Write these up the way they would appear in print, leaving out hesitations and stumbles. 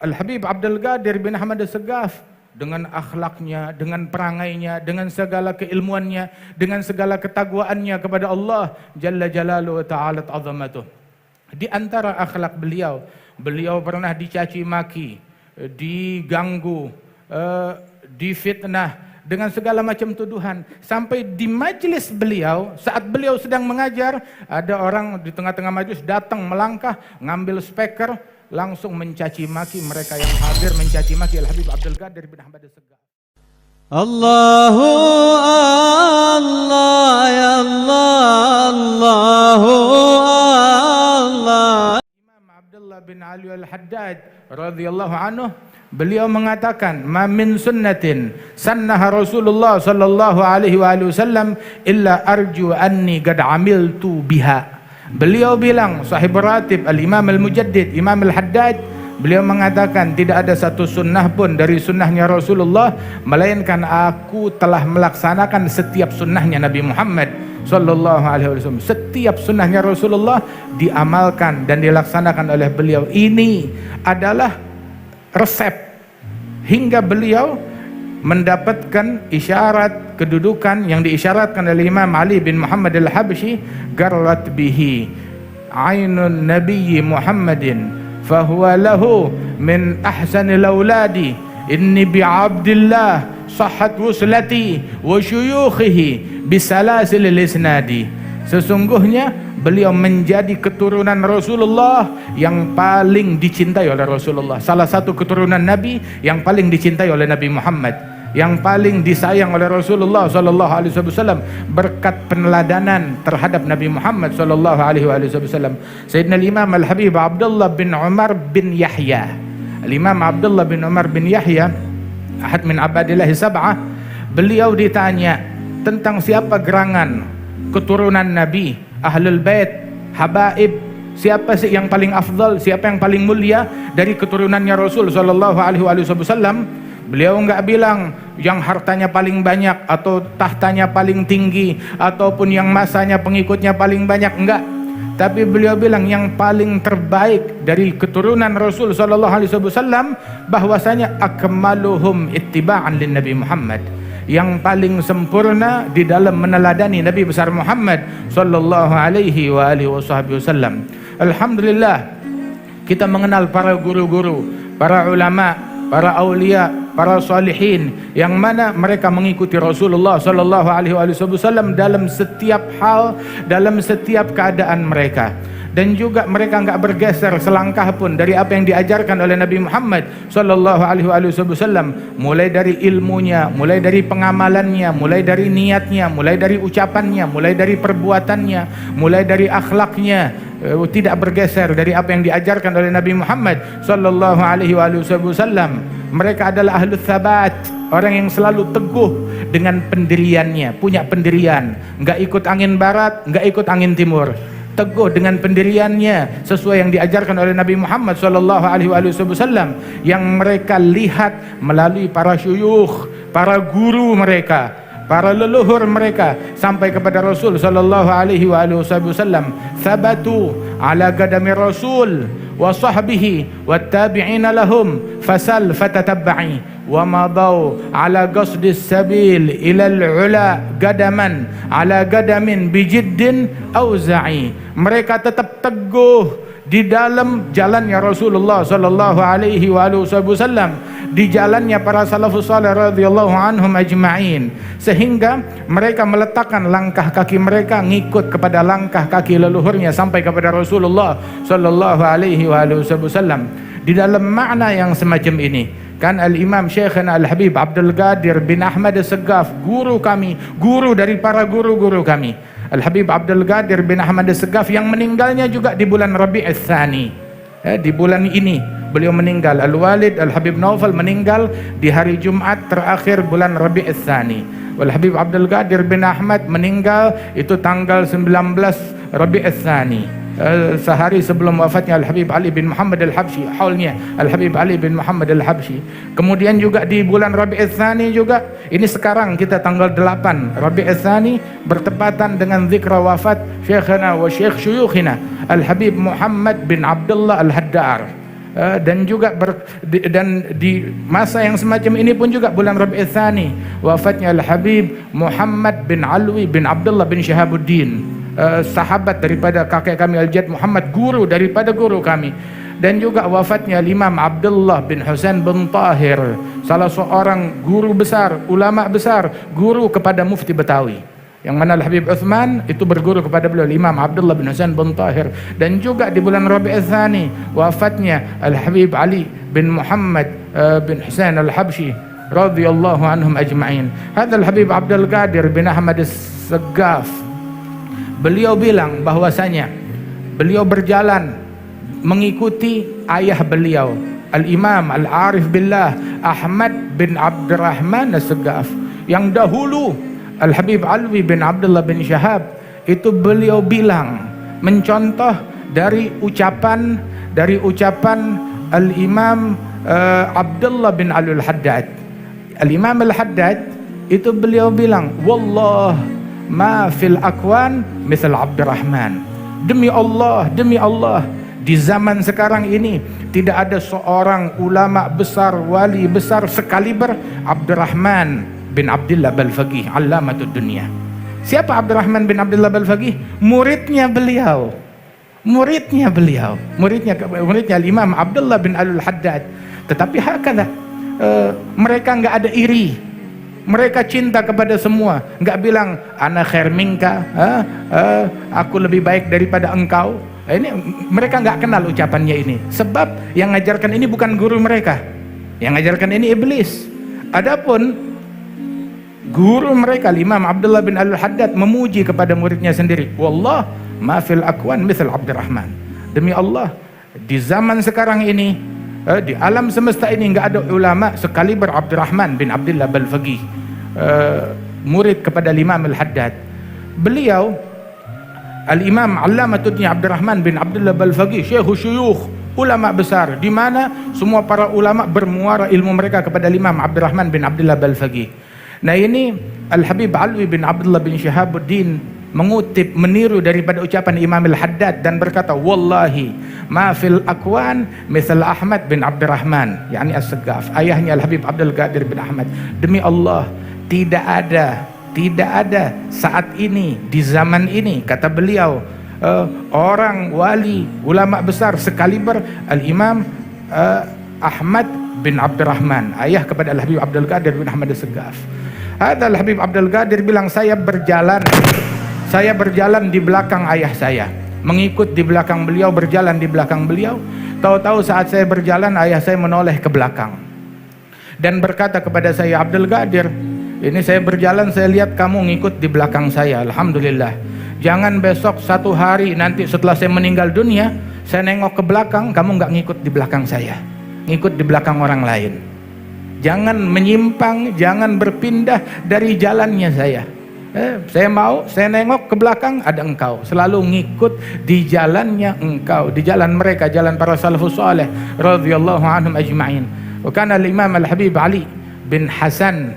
Al-Habib Abdul Qadir bin Ahmad As-Saggaf dengan akhlaknya, dengan perangainya, dengan segala keilmuannya, dengan segala ketagwaannya kepada Allah Jalla Jalaluhu wa Ta'ala Azamatuh. Di antara akhlak beliau, beliau pernah dicaci maki, diganggu, difitnah dengan segala macam tuduhan. Sampai di majelis beliau, saat beliau sedang mengajar, ada orang di tengah-tengah majelis datang melangkah, ngambil speaker, langsung mencaci maki mereka yang hadir, mencaci maki Al-Habib Abdul Qadir bin Ahmad As-Saggaf. Allahu Allah ya Allah, Allahu Allah. Imam Abdullah bin Ali Al-Haddad radhiyallahu anhu, beliau mengatakan, "Ma min sunnatin sannaha Rasulullah sallallahu alaihi wasallam illa arju anni qad amiltu biha." Beliau bilang, sahib ratib Al-Imam Al-Mujaddid Imam Al-Haddad, beliau mengatakan tidak ada satu sunnah pun dari sunnahnya Rasulullah melainkan aku telah melaksanakan setiap sunnahnya Nabi Muhammad sallallahu alaihi wasallam. Setiap sunnahnya Rasulullah diamalkan dan dilaksanakan oleh beliau. Ini adalah resep hingga beliau mendapatkan isyarat kedudukan yang diisyaratkan oleh Imam Ali bin Muhammad Al-Habsyi, garrat bihi ainun nabiyyi Muhammadin fahuwa lahu min ahsanil auladi inni bi Abdillah sahhat wuslati wa syuyukhihi bisalasil isnadi. Sesungguhnya beliau menjadi keturunan Rasulullah yang paling dicintai oleh Rasulullah, salah satu keturunan Nabi yang paling dicintai oleh Nabi Muhammad, yang paling disayang oleh Rasulullah sallallahu alaihi wasallam berkat peneladanan terhadap Nabi Muhammad sallallahu alaihi wasallam. Sayyidina Imam Al-Habib Abdullah bin Umar bin Yahya, Imam Abdullah bin Umar bin Yahya, ahad min abadillah sab'ah, beliau ditanya tentang siapa gerangan keturunan Nabi, Ahlul Bait, Habaib, siapa sih yang paling afdal, siapa yang paling mulia dari keturunannya Rasul sallallahu alaihi wasallam. Beliau enggak bilang yang hartanya paling banyak atau tahtanya paling tinggi ataupun yang masanya pengikutnya paling banyak, enggak. Tapi beliau bilang yang paling terbaik dari keturunan Rasul sallallahu alaihi wasallam bahwasanya akmaluhum ittiba'an lin Nabi Muhammad, yang paling sempurna di dalam meneladani Nabi besar Muhammad sallallahu alaihi wasallam. Alhamdulillah, kita mengenal para guru-guru, para ulama, para aulia, para salihin yang mana mereka mengikuti Rasulullah sallallahu alaihi wasallam dalam setiap hal, dalam setiap keadaan mereka. Dan juga mereka enggak bergeser selangkah pun dari apa yang diajarkan oleh Nabi Muhammad sallallahu alaihi wasallam, mulai dari ilmunya, mulai dari pengamalannya, mulai dari niatnya, mulai dari ucapannya, mulai dari perbuatannya, mulai dari akhlaknya, tidak bergeser dari apa yang diajarkan oleh Nabi Muhammad sallallahu alaihi wasallam. Mereka adalah ahlul tsabat, orang yang selalu teguh dengan pendiriannya, punya pendirian, enggak ikut angin barat, enggak ikut angin timur. Teguh dengan pendiriannya sesuai yang diajarkan oleh Nabi Muhammad sallallahu alaihi wasallam, yang mereka lihat melalui para syuyukh, para guru mereka, para leluhur mereka sampai kepada Rasul sallallahu alaihi wasallam. Thabatu ala qadami Rasul wa sahbihi wat tabi'ina lahum fasal fatatabba'i wa madau ala qasdis sabil ila al-ula qadaman ala qadamin bijiddin auza'i. Mereka tetap teguh di dalam jalannya Rasulullah sallallahu alaihi wasallam, di jalannya para salafus salih radhiyallahu anhum ajma'in, sehingga mereka meletakkan langkah kaki mereka ngikut kepada langkah kaki leluhurnya sampai kepada Rasulullah sallallahu alaihi wasallam. Di dalam makna yang semacam ini kan Al-Imam Syekhana Al-Habib Abdul Qadir bin Ahmad As-Saggaf, guru kami, guru dari para guru-guru kami, Al-Habib Abdul Qadir bin Ahmad As-Saggaf, yang meninggalnya juga di bulan Rabi'ul Tsani. Di bulan ini beliau meninggal. Al-Walid Al-Habib Naufal meninggal di hari Jumat terakhir bulan Rabi'ul Tsani. Wal-Habib Abdul Qadir bin Ahmad meninggal itu tanggal 19 Rabi'ul Tsani. Sehari sebelum wafatnya Al-Habib Ali bin Muhammad Al-Habsyi, haulnya Al-Habib Ali bin Muhammad Al-Habsyi. Kemudian juga di bulan Rabi'ul Tsani juga, ini sekarang kita tanggal 8 Rabi'ul Tsani, bertepatan dengan zikra wafat Syekhana wa Syekh Syuyukhina Al-Habib Muhammad bin Abdullah Al-Haddar. dan juga dan di masa yang semacam ini pun juga bulan Rabiul Tsani wafatnya Al-Habib Muhammad bin Alwi bin Abdullah bin Syihabuddin, sahabat daripada kakek kami Al-Jad Muhammad, guru daripada guru kami. Dan juga wafatnya Imam Abdullah bin Husain bin Tahir, salah seorang guru besar, ulama besar, guru kepada Mufti Betawi, yang mana Al-Habib Uthman itu berguru kepada beliau Imam Abdullah bin Husain bin Tahir. Dan juga di bulan Rabiul Tsani wafatnya Al-Habib Ali bin Muhammad bin Husain Al-Habsyi radhiyallahu anhum ajma'in. Hadal Habib Abdul Qadir bin Ahmad As-Saggaf, beliau bilang bahwasanya beliau berjalan mengikuti ayah beliau Al-Imam Al-Arif Billah Ahmad bin Abdurrahman As-Saggaf. Yang dahulu Al-Habib Alwi bin Abdullah bin Syahab itu beliau bilang mencontoh dari ucapan Al-Imam Abdullah bin Alwi Al-Haddad. Al-Imam Al-Haddad itu beliau bilang, wallah ma fil akwan misal Abdurrahman. Demi Allah, di zaman sekarang ini tidak ada seorang ulama besar, wali besar sekaliber Abdurrahman bin Abdullah Balfaqih, Allamatud Dunia. Siapa Abdurrahman bin Abdullah Balfaqih? Muridnya Imam Abdullah bin Al-Haddad. Tetapi hakala, mereka enggak ada iri, mereka cinta kepada semua, enggak bilang ana khair minka, aku lebih baik daripada engkau. Ini mereka nggak kenal ucapannya ini, sebab yang ngajarkan ini bukan guru mereka, yang ngajarkan ini iblis. Adapun guru mereka Imam Abdullah bin Al-Haddad memuji kepada muridnya sendiri, wallah ma fil akwan misal Abdurrahman. Demi Allah, di zaman sekarang ini, di alam semesta ini nggak ada ulama sekaliber Abdurrahman bin Abdullah Balfaqih, murid kepada Imam Al-Haddad. Beliau Al-Imam Allamatud Dunia Abdurrahman bin Abdullah Balfaqih, syekhu syuyukh, ulama besar, di mana semua para ulama bermuara ilmu mereka kepada Imam Abdurrahman bin Abdullah Balfaqih. Nah ini Al-Habib Alwi bin Abdullah bin Syihabuddin meniru daripada ucapan Imam Al-Haddad dan berkata, wallahi ma fil akwan misal Ahmad bin Abdurrahman, yakni As-Saggaf, ayahnya Al-Habib Abdul Qadir bin Ahmad. Demi Allah, tidak ada saat ini, di zaman ini, kata beliau, orang wali, ulama besar sekaliber Al-Imam Ahmad bin Abdurrahman, ayah kepada Al-Habib Abdul Qadir bin Ahmad As-Saggaf. Ada Al-Habib Abdul Qadir bilang, saya berjalan di belakang ayah saya, mengikut di belakang beliau, berjalan di belakang beliau. Tahu-tahu saat saya berjalan, ayah saya menoleh ke belakang dan berkata kepada saya, Abdul Qadir, ini saya berjalan, saya lihat kamu ngikut di belakang saya. Alhamdulillah. Jangan besok satu hari nanti setelah saya meninggal dunia, saya nengok ke belakang, kamu nggak ngikut di belakang saya, ngikut di belakang orang lain. Jangan menyimpang, jangan berpindah dari jalannya saya. Saya mau, saya nengok ke belakang, ada engkau. Selalu ngikut di jalannya engkau, di jalan mereka, jalan para salafus saleh radhiyallahu anhum ajma'in. Wa kana al-Imam Al-Habib Ali bin Hasan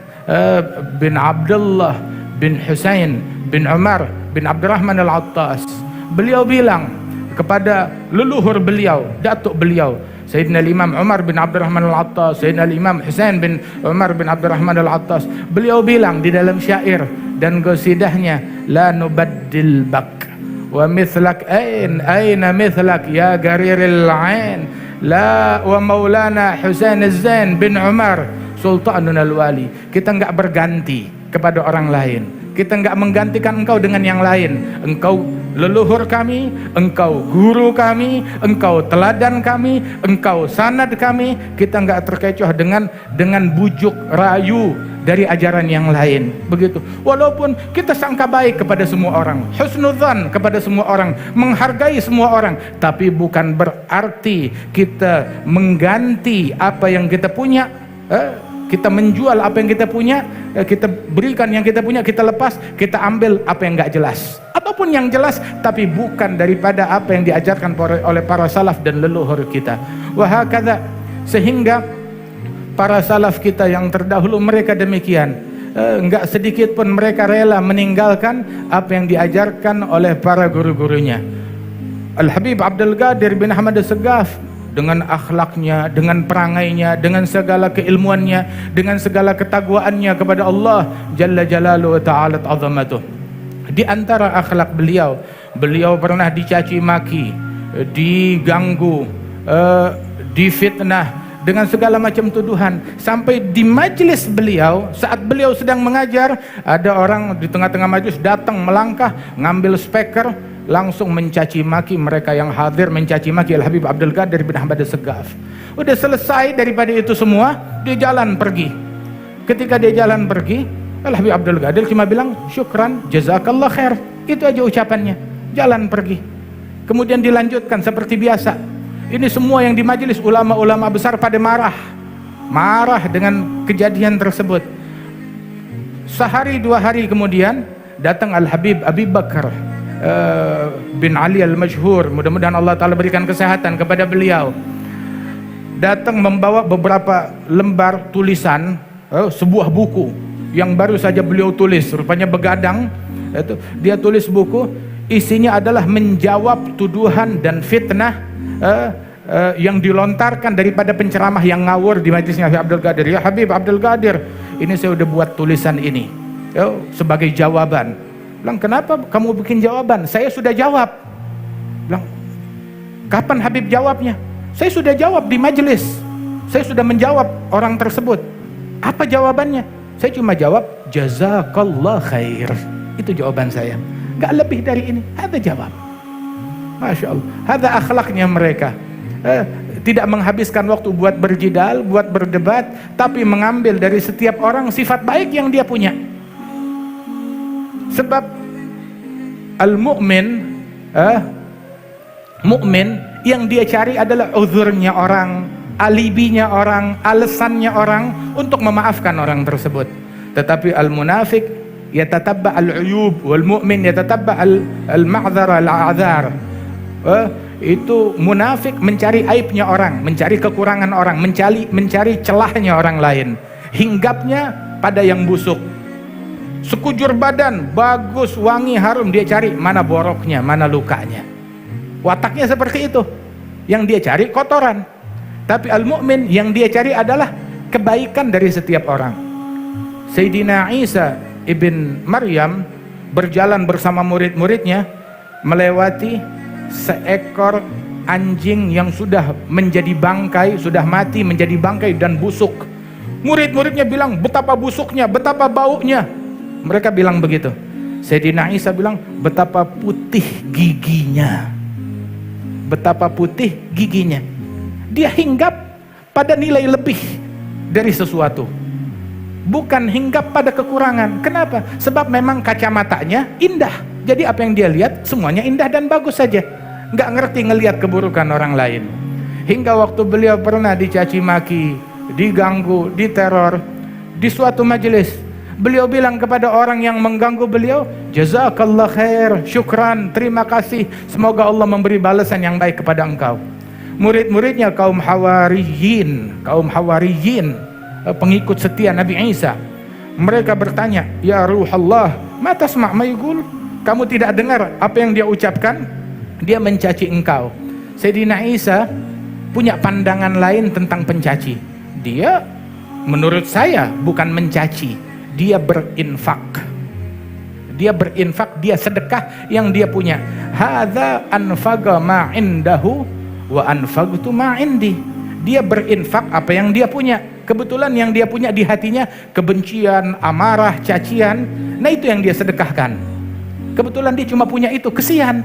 bin Abdullah bin Husain bin Umar bin Abdurrahman Al-Attas, beliau bilang kepada leluhur beliau, datuk beliau Sayyidina Imam Umar bin Abdurrahman Al-Attas, Sayyidina Imam Husain bin Umar bin Abdurrahman Al-Attas, beliau bilang di dalam syair dan qasidahnya, la nubaddil bak wa mithlak aina mithlak ya gariril ain, la wa maulana Husain Az-Zain bin Umar Sultanun Al-Wali. Kita enggak berganti kepada orang lain, kita enggak menggantikan engkau dengan yang lain. Engkau leluhur kami, engkau guru kami, engkau teladan kami, engkau sanad kami. Kita enggak terkecoh dengan bujuk rayu dari ajaran yang lain. Begitu. Walaupun kita sangka baik kepada semua orang, husnudzan kepada semua orang, menghargai semua orang, tapi bukan berarti kita mengganti apa yang kita punya. Kita menjual apa yang kita punya, kita berikan yang kita punya, kita lepas, kita ambil apa yang enggak jelas, ataupun yang jelas tapi bukan daripada apa yang diajarkan oleh para salaf dan leluhur kita. Wahakadha, sehingga para salaf kita yang terdahulu mereka demikian, enggak sedikit pun mereka rela meninggalkan apa yang diajarkan oleh para guru-gurunya. Al-Habib Abdul Qadir bin Ahmad As-Saggaf dengan akhlaknya, dengan perangainya, dengan segala keilmuannya, dengan segala ketagwaannya kepada Allah Jalla Jalaluhu wa ta'ala azamatuh. Di antara akhlak beliau, beliau pernah dicaci maki, diganggu, difitnah dengan segala macam tuduhan. Sampai di majelis beliau, saat beliau sedang mengajar, ada orang di tengah-tengah majelis datang melangkah, ngambil speaker, langsung mencaci maki mereka yang hadir, mencaci maki Al-Habib Abdul Qadir bin Ahmad As-Saggaf. Udah selesai daripada itu semua, dia jalan pergi. Ketika dia jalan pergi, Al-Habib Abdul Qadir cuma bilang, syukran, jazakallah khair. Itu aja ucapannya, jalan pergi. Kemudian dilanjutkan seperti biasa. Ini semua yang di majelis ulama-ulama besar pada marah dengan kejadian tersebut. Sehari dua hari kemudian datang Al-Habib Abi Bakar bin Ali Al-Majhur, mudah-mudahan Allah Ta'ala berikan kesehatan kepada beliau. Datang membawa beberapa lembar tulisan, sebuah buku yang baru saja beliau tulis, rupanya begadang. Dia tulis buku, isinya adalah menjawab tuduhan dan fitnah yang dilontarkan daripada penceramah yang ngawur di majelisnya Habib Abdul Qadir. Ya Habib Abdul Qadir, ini saya udah buat tulisan ini sebagai jawaban. Bilang, kenapa kamu bikin jawaban? Saya sudah jawab. Bilang, kapan Habib jawabnya? Saya sudah jawab di majelis. Saya sudah menjawab orang tersebut. Apa jawabannya? Saya cuma jawab, jazakallah khair. Itu jawaban saya. Gak lebih dari ini. Ada jawab. Masya Allah, ada akhlaknya mereka. Tidak menghabiskan waktu buat berjidal, buat berdebat, tapi mengambil dari setiap orang sifat baik yang dia punya. Sebab al-mu'min, mu'min yang dia cari adalah uzurnya orang, alibinya orang, alasannya orang untuk memaafkan orang tersebut. Tetapi al-munafik yatatabba al-uyub, wal mu'min yatatabba al-ma'dzara al-a'dzar. Itu munafik mencari aibnya orang, mencari kekurangan orang, mencari celahnya orang lain, hinggapnya pada yang busuk. Sekujur badan bagus, wangi, harum, dia cari mana boroknya, mana lukanya. Wataknya seperti itu, yang dia cari kotoran. Tapi al-mu'min yang dia cari adalah kebaikan dari setiap orang. Sayyidina Isa ibn Maryam berjalan bersama murid-muridnya melewati seekor anjing yang sudah menjadi bangkai, sudah mati menjadi bangkai dan busuk. Murid-muridnya bilang, betapa busuknya, betapa baunya. Mereka bilang begitu. Sayyidina Isa bilang, betapa putih giginya. Betapa putih giginya. Dia hinggap pada nilai lebih dari sesuatu, bukan hinggap pada kekurangan. Kenapa? Sebab memang kacamatanya indah. Jadi apa yang dia lihat semuanya indah dan bagus saja. Nggak ngerti ngelihat keburukan orang lain. Hingga waktu beliau pernah dicaci maki, diganggu, diteror di suatu majelis, beliau bilang kepada orang yang mengganggu beliau, jazakallah khair, syukran, terima kasih, semoga Allah memberi balasan yang baik kepada engkau. Murid-muridnya kaum Hawariyin, pengikut setia Nabi Isa, mereka bertanya, ya Ruhallah, ma tasma' ma yaqul? Kamu tidak dengar apa yang dia ucapkan? Dia mencaci engkau. Sayyidina Isa punya pandangan lain tentang pencaci. Dia menurut saya bukan mencaci, dia berinfak. Dia berinfak, dia sedekah yang dia punya. Hadza anfaqa ma indahu wa anfaqtu ma indi. Dia berinfak apa yang dia punya. Kebetulan yang dia punya di hatinya kebencian, amarah, cacian. Nah itu yang dia sedekahkan. Kebetulan dia cuma punya itu, kesian.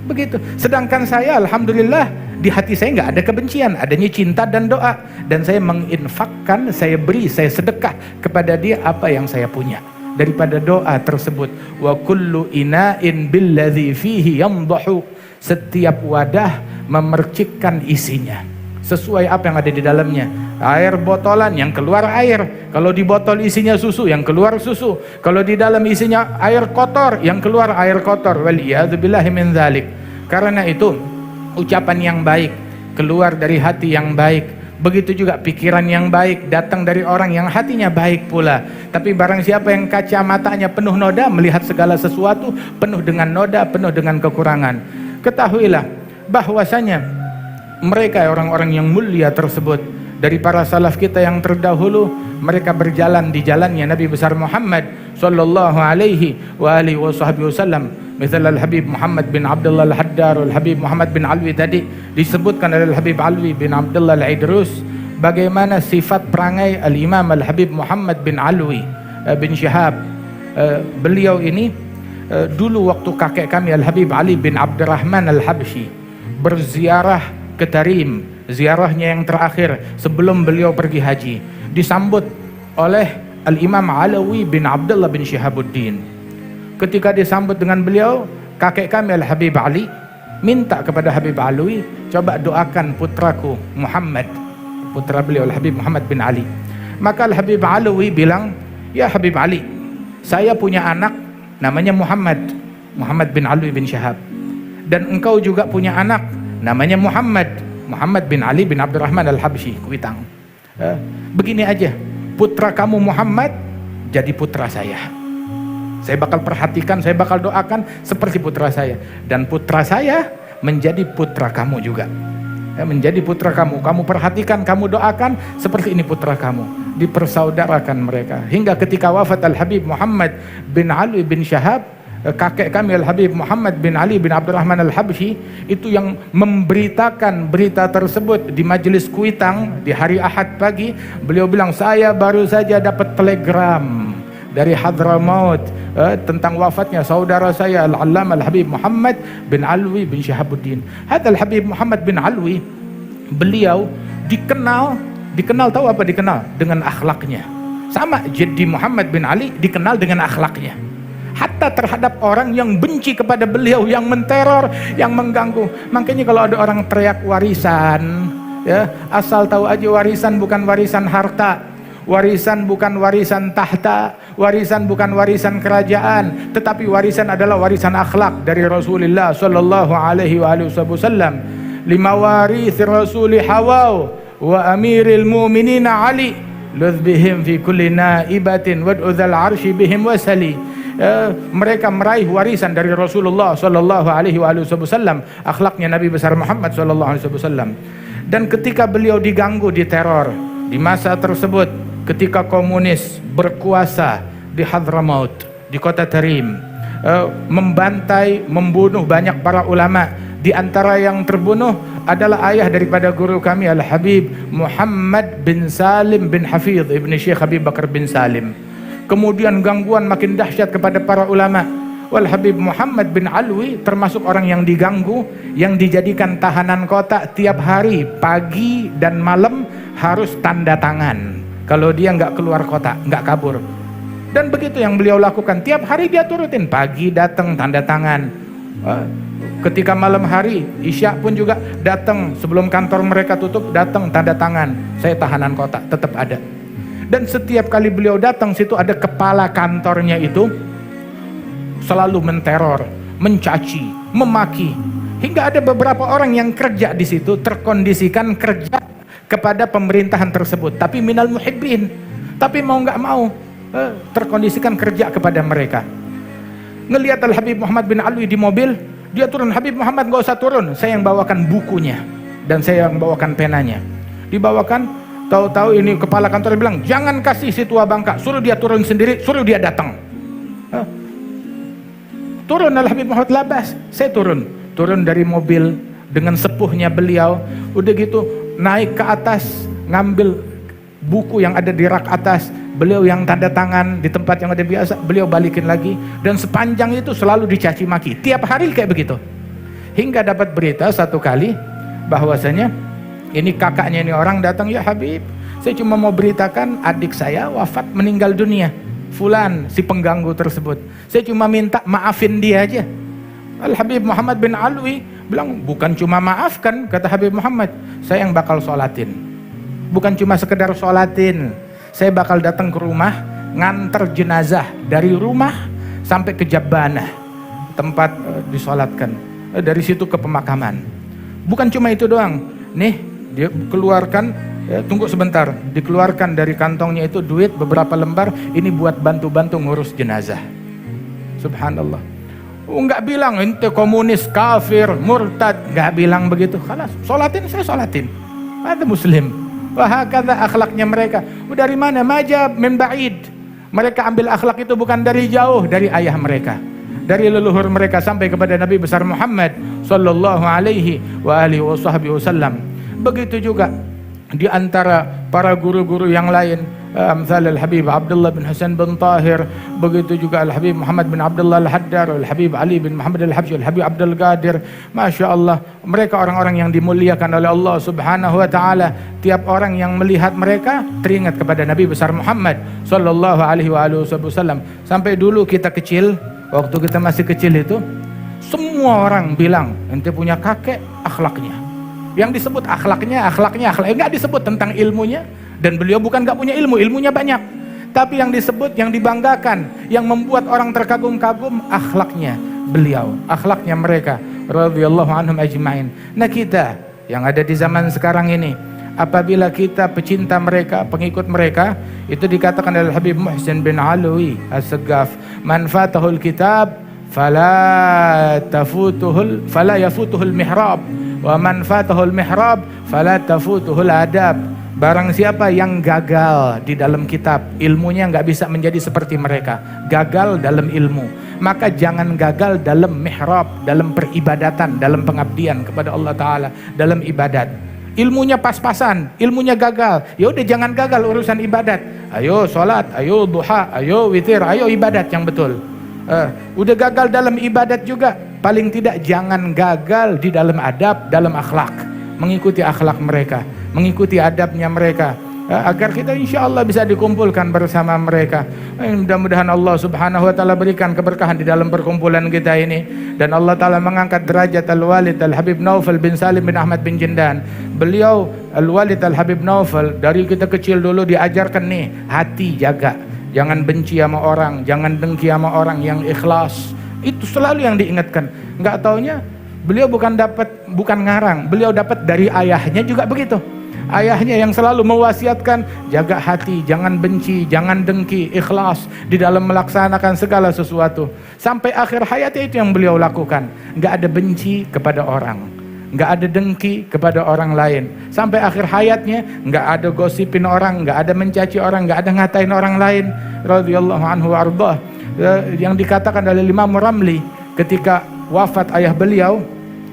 Begitu. Sedangkan saya alhamdulillah di hati saya nggak ada kebencian, adanya cinta dan doa. Dan saya menginfakkan, saya beri, saya sedekah kepada dia apa yang saya punya daripada doa tersebut. Wa kullu ina'in billadzi fihi yamdahu. Setiap wadah memercikkan isinya sesuai apa yang ada di dalamnya. Air botolan yang keluar air, kalau di botol isinya susu yang keluar susu, kalau di dalam isinya air kotor yang keluar air kotor. Waliyadzubillahi min dzalik. Karena itu ucapan yang baik keluar dari hati yang baik, begitu juga pikiran yang baik datang dari orang yang hatinya baik pula. Tapi barang siapa yang kacamatanya penuh noda, melihat segala sesuatu penuh dengan noda, penuh dengan kekurangan, ketahuilah bahwasanya mereka orang-orang yang mulia tersebut dari para salaf kita yang terdahulu, mereka berjalan di jalannya Nabi besar Muhammad sallallahu alaihi wa alihi wasallam. Misal Al-Habib Muhammad bin Abdullah Al-Haddar, Al-Habib Muhammad bin Alwi tadi disebutkan oleh Al-Habib Alwi bin Abdullah Al-Idrus bagaimana sifat perangai Al-Imam Al-Habib Muhammad bin Alwi bin Syihab. Beliau ini dulu waktu kakek kami Al-Habib Ali bin Abdurrahman Al-Habsyi berziarah ke Tarim, ziarahnya yang terakhir sebelum beliau pergi haji, disambut oleh Al-Imam Alawi bin Abdullah bin Syihabuddin. Ketika disambut dengan beliau, kakek kami Al-Habib Ali minta kepada Habib Alawi, coba doakan putraku Muhammad, putra beliau Al-Habib Muhammad bin Ali. Maka Al-Habib Alawi bilang, ya Habib Ali, saya punya anak namanya Muhammad bin Alwi bin Syihab, dan engkau juga punya anak namanya Muhammad bin Ali bin Abdurrahman Al-Habsyi Kuitang. Begini aja, putra kamu Muhammad jadi putra saya bakal perhatikan, saya bakal doakan seperti putra saya, dan putra saya menjadi putra kamu juga, menjadi putra kamu, kamu perhatikan, kamu doakan seperti ini putra kamu. Dipersaudarakan mereka hingga ketika wafat Al-Habib Muhammad bin Ali bin Syihab, kakek kami Al-Habib Muhammad bin Ali bin Abdurrahman Al-Habsyi itu yang memberitakan berita tersebut di majelis Kuitang di hari Ahad pagi. Beliau bilang, saya baru saja dapat telegram dari Hadramaut tentang wafatnya saudara saya Al-Allamah Al-Habib Muhammad bin Alwi bin Syihabuddin. Hadal Habib Muhammad bin Alwi, beliau dikenal tahu apa dikenal? Dengan akhlaknya. Sama Jaddi Muhammad bin Ali dikenal dengan akhlaknya. Hatta terhadap orang yang benci kepada beliau, yang menteror, yang mengganggu. Makanya kalau ada orang teriak warisan, ya, asal tahu aja warisan bukan warisan harta. Warisan bukan warisan tahta, warisan bukan warisan kerajaan, tetapi warisan adalah warisan akhlak dari Rasulullah sallallahu alaihi wasallam. Lima waris Rasuli hawau wa amiril mu'minina Ali ludbihim fi kulli naibatin wad'udzal arshi bihim wasali. Mereka meraih warisan dari Rasulullah sallallahu alaihi wasallam, akhlaknya Nabi besar Muhammad sallallahu alaihi wasallam. Dan ketika beliau diganggu, diteror di masa tersebut, ketika komunis berkuasa di Hadramaut, di kota Tarim, membantai, membunuh banyak para ulama. Di antara yang terbunuh adalah ayah daripada guru kami Al-Habib Muhammad bin Salim bin Hafidh ibn Syekh Habib Bakar bin Salim. Kemudian gangguan makin dahsyat kepada para ulama. Wal-Habib Muhammad bin Alwi termasuk orang yang diganggu, yang dijadikan tahanan kota. Tiap hari pagi dan malam harus tanda tangan kalau dia nggak keluar kota, nggak kabur. Dan begitu yang beliau lakukan, tiap hari dia turutin, pagi datang tanda tangan, ketika malam hari Isya pun juga datang, sebelum kantor mereka tutup datang tanda tangan, saya tahanan kota, tetap ada. Dan setiap kali beliau datang situ ada kepala kantornya itu selalu menteror, mencaci, memaki, hingga ada beberapa orang yang kerja di situ terkondisikan kerja kepada pemerintahan tersebut, tapi minal muhibbin, tapi mau nggak mau terkondisikan kerja kepada mereka. Ngelihat Al-Habib Muhammad bin Alwi di mobil, dia turun. Habib Muhammad nggak usah turun, saya yang bawakan bukunya dan saya yang bawakan penanya. Dibawakan, tahu-tahu ini kepala kantor bilang, jangan kasih si tua bangka, suruh dia turun sendiri, suruh dia datang. Turun Al-Habib Muhammad, labas, saya turun dari mobil dengan sepuhnya beliau. Udah gitu naik ke atas, ngambil buku yang ada di rak atas, beliau yang tanda tangan di tempat yang ada biasa, beliau balikin lagi. Dan sepanjang itu selalu dicaci maki, tiap hari kayak begitu. Hingga dapat berita satu kali bahwasanya ini kakaknya ini orang datang, ya Habib, saya cuma mau beritakan adik saya wafat, meninggal dunia, fulan, si pengganggu tersebut. Saya cuma minta maafin dia aja. Al-Habib Muhammad bin Alwi bilang, bukan cuma maafkan, kata Habib Muhammad, saya yang bakal sholatin. Bukan cuma sekedar sholatin, saya bakal datang ke rumah, nganter jenazah dari rumah sampai ke Jabbanah, tempat disolatkan. Dari situ ke pemakaman. Bukan cuma itu doang, nih dia keluarkan, tunggu sebentar, dikeluarkan dari kantongnya itu duit beberapa lembar, ini buat bantu-bantu ngurus jenazah. Subhanallah. Enggak bilang ente komunis, kafir, murtad, enggak bilang begitu. Khalas, sholatin saya sholatin. Ada muslim. Wah, kata akhlaknya mereka. Dari mana? Majab min ba'id. Mereka ambil akhlak itu bukan dari jauh, dari ayah mereka, dari leluhur mereka sampai kepada Nabi besar Muhammad sallallahu alaihi wa alihi wasallam. Begitu juga di antara para guru-guru yang lain, amsal Al-Habib Abdullah bin Hasan bin Tahir, begitu juga Al-Habib Muhammad bin Abdullah Al-Haddar, Al-Habib Ali bin Muhammad Al-Habsyi, Al-Habib Abdul Qadir. Masya Allah, mereka orang-orang yang dimuliakan oleh Allah subhanahu wa ta'ala. Tiap orang yang melihat mereka teringat kepada Nabi besar Muhammad sallallahu alaihi wasallam. Sampai dulu kita kecil, waktu kita masih kecil itu, semua orang bilang ente punya kakek akhlaknya. Yang disebut akhlaknya, enggak disebut tentang ilmunya. Dan beliau bukan enggak punya ilmu, ilmunya banyak. Tapi yang disebut, yang dibanggakan, yang membuat orang terkagum-kagum, akhlaknya beliau, akhlaknya mereka radhiyallahu anhum ajma'in. Nah kita yang ada di zaman sekarang ini, apabila kita pecinta mereka, pengikut mereka, itu dikatakan oleh Habib Muhsin bin Alwi As-Saggaf, man fatahul kitab fala yafutuhul mihrab, wa man fatahul mihrab fala tafutuhul adab. Barang siapa yang gagal di dalam kitab, ilmunya nggak bisa menjadi seperti mereka, gagal dalam ilmu, maka jangan gagal dalam mihrab, dalam peribadatan, dalam pengabdian kepada Allah Ta'ala, dalam ibadat. Ilmunya pas-pasan, ilmunya gagal, ya udah jangan gagal urusan ibadat. Ayo sholat, ayo duha, ayo witir, ayo ibadat yang betul. Udah gagal dalam ibadat juga, paling tidak jangan gagal di dalam adab, dalam akhlak, mengikuti akhlak mereka, mengikuti adabnya mereka, agar kita insya Allah bisa dikumpulkan bersama mereka. Mudah-mudahan Allah subhanahu wa ta'ala berikan keberkahan di dalam perkumpulan kita ini, dan Allah ta'ala mengangkat derajat Al-Walid Al-Habib Naufal bin Salim bin Ahmad bin Jindan. Beliau Al-Walid Al-Habib Naufal dari kita kecil dulu diajarkan nih, hati jaga, jangan benci sama orang, jangan dengki sama orang, yang ikhlas. Itu selalu yang diingatkan. Nggak taunya beliau bukan ngarang, beliau dapat dari ayahnya juga begitu. Ayahnya yang selalu mewasiatkan, jaga hati, jangan benci, jangan dengki, ikhlas di dalam melaksanakan segala sesuatu. Sampai akhir hayatnya itu yang beliau lakukan. Nggak ada benci kepada orang, nggak ada dengki kepada orang lain. Sampai akhir hayatnya nggak ada gosipin orang, nggak ada mencaci orang, nggak ada ngatain orang lain. Radhiyallahu anhu wa ardhah. Yang dikatakan oleh Imam Ramli ketika wafat ayah beliau,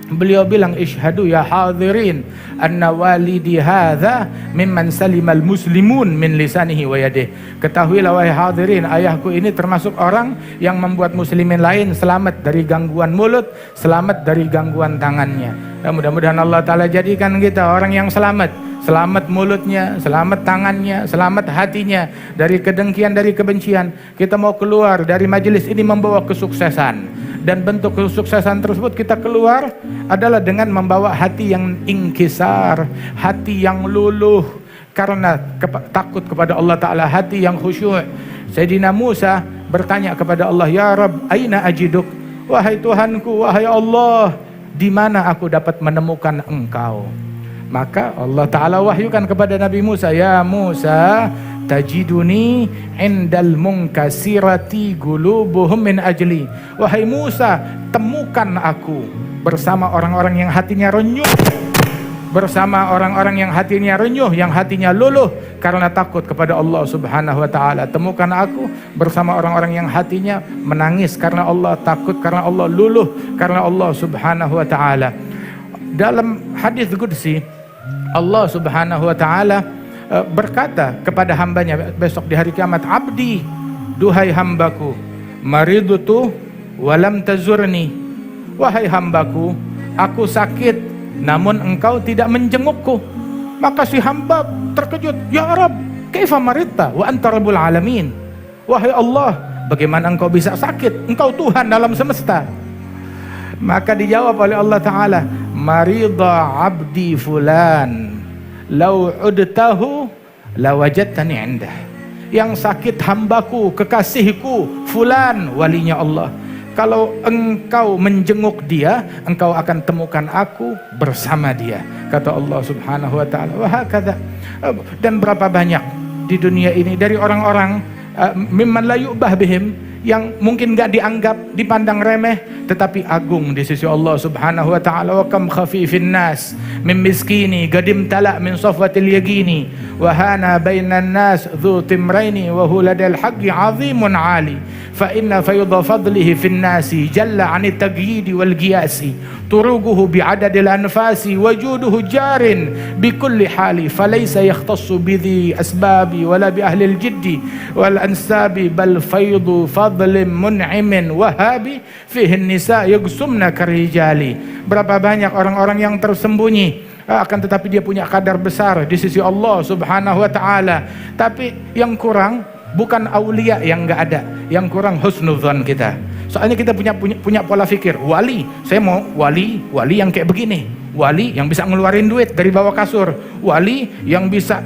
beliau bilang, ishhadu ya hadirin anna walidi hadza mimman salimal muslimun min lisanihi wa yadihi. Ketahuilah wahai hadirin, ayahku ini termasuk orang yang membuat muslimin lain selamat dari gangguan mulut, selamat dari gangguan tangannya. Ya, mudah-mudahan Allah Ta'ala jadikan kita orang yang selamat, selamat mulutnya, selamat tangannya, selamat hatinya dari kedengkian, dari kebencian. Kita mau keluar dari majelis ini membawa kesuksesan, dan bentuk kesuksesan tersebut kita keluar adalah dengan membawa hati yang inkisar, hati yang luluh karena takut kepada Allah Ta'ala, hati yang khusyuk. Sayyidina Musa bertanya kepada Allah, ya Rabb, aina ajiduk? Wahai Tuhanku, wahai Allah, di mana aku dapat menemukan engkau? Maka Allah Ta'ala wahyukan kepada Nabi Musa, ya Musa, tajiduni indal munkasirati gulubuhum min ajli. Wahai Musa, temukan aku bersama orang-orang yang hatinya renyuh, bersama orang-orang yang hatinya renyuh, yang hatinya luluh karena takut kepada Allah Subhanahu wa Ta'ala. Temukan aku bersama orang-orang yang hatinya menangis karena Allah, takut karena Allah, luluh karena Allah Subhanahu wa Ta'ala. Dalam hadis qudsi, Allah Subhanahu wa Ta'ala berkata kepada hambanya besok di hari kiamat, abdi, duhai hambaku, maridutu walam tazurni. Wahai hambaku, aku sakit namun engkau tidak menjengukku. Maka si hamba terkejut, ya Rabb, kaifa maridta wa anta rabbul alamin? Wahai Allah, bagaimana engkau bisa sakit? Engkau Tuhan alam semesta. Maka dijawab oleh Allah Ta'ala, marida abdi fulan lau udtahu lawajadtani indah. Yang sakit hambaku, kekasihku fulan, walinya Allah, kalau engkau menjenguk dia, engkau akan temukan aku bersama dia, kata Allah Subhanahu wa Ta'ala. Wahakadha. Dan berapa banyak di dunia ini dari orang-orang mimman la yu'bah bihim, yang mungkin gak dianggap, dipandang remeh, tetapi agung di sisi Allah subhanahu wa ta'ala. Wa kam khafifin nas min miskini gadim tala min safwatil yagini wa hana bainan nas dhu timraini wa huladal haqqi azimun ali fa inna fayudha fadlihi fin nasi jalla anit tagyidi wal giyasi turuguhu bi'adadil anfasi wajuduhu jarin bikulli hali falaysa yakhtassu bidhi asbabi wala bi ahli al-jiddi wal ansabi bal faydu fadlim mun'imin wahabi fihi nisa yagsumna karijali. Berapa banyak orang-orang yang tersembunyi, akan tetapi dia punya kadar besar di sisi Allah subhanahu wa ta'ala. Tapi yang kurang bukan aulia yang enggak ada, yang kurang husnudzon kita. Soalnya kita punya pola fikir, wali, saya mau wali yang kayak begini, wali yang bisa ngeluarin duit dari bawah kasur, wali yang bisa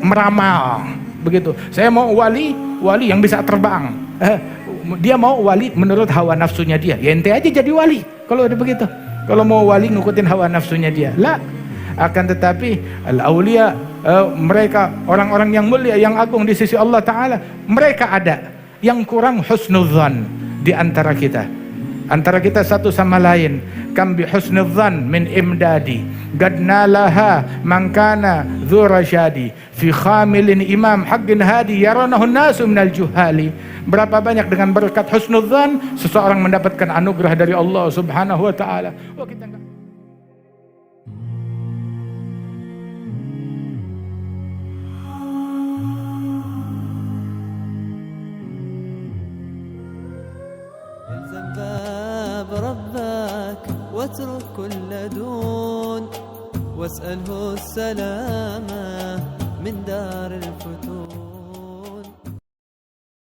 meramal, begitu. Saya mau wali yang bisa terbang. Dia mau wali menurut hawa nafsunya dia. Ya ente aja jadi wali kalau ada begitu. Kalau mau wali ngikutin hawa nafsunya dia. Lah, akan tetapi al-aulia, mereka orang-orang yang mulia, yang agung di sisi Allah Ta'ala, mereka ada. Yang kurang husnudzan di antara kita. Antara kita satu sama lain. Kam bi husnudzan min imdadi gadnalaha man kana dzu rasyadi fi khamilin imam haqqin hadi yaranahu nasu minal juhali. Berapa banyak dengan berkat husnudzan seseorang mendapatkan anugerah dari Allah Subhanahu wa taala. Oh, kita enggak. ربك واترك كل دون واسأله السلامة من دار الفتون.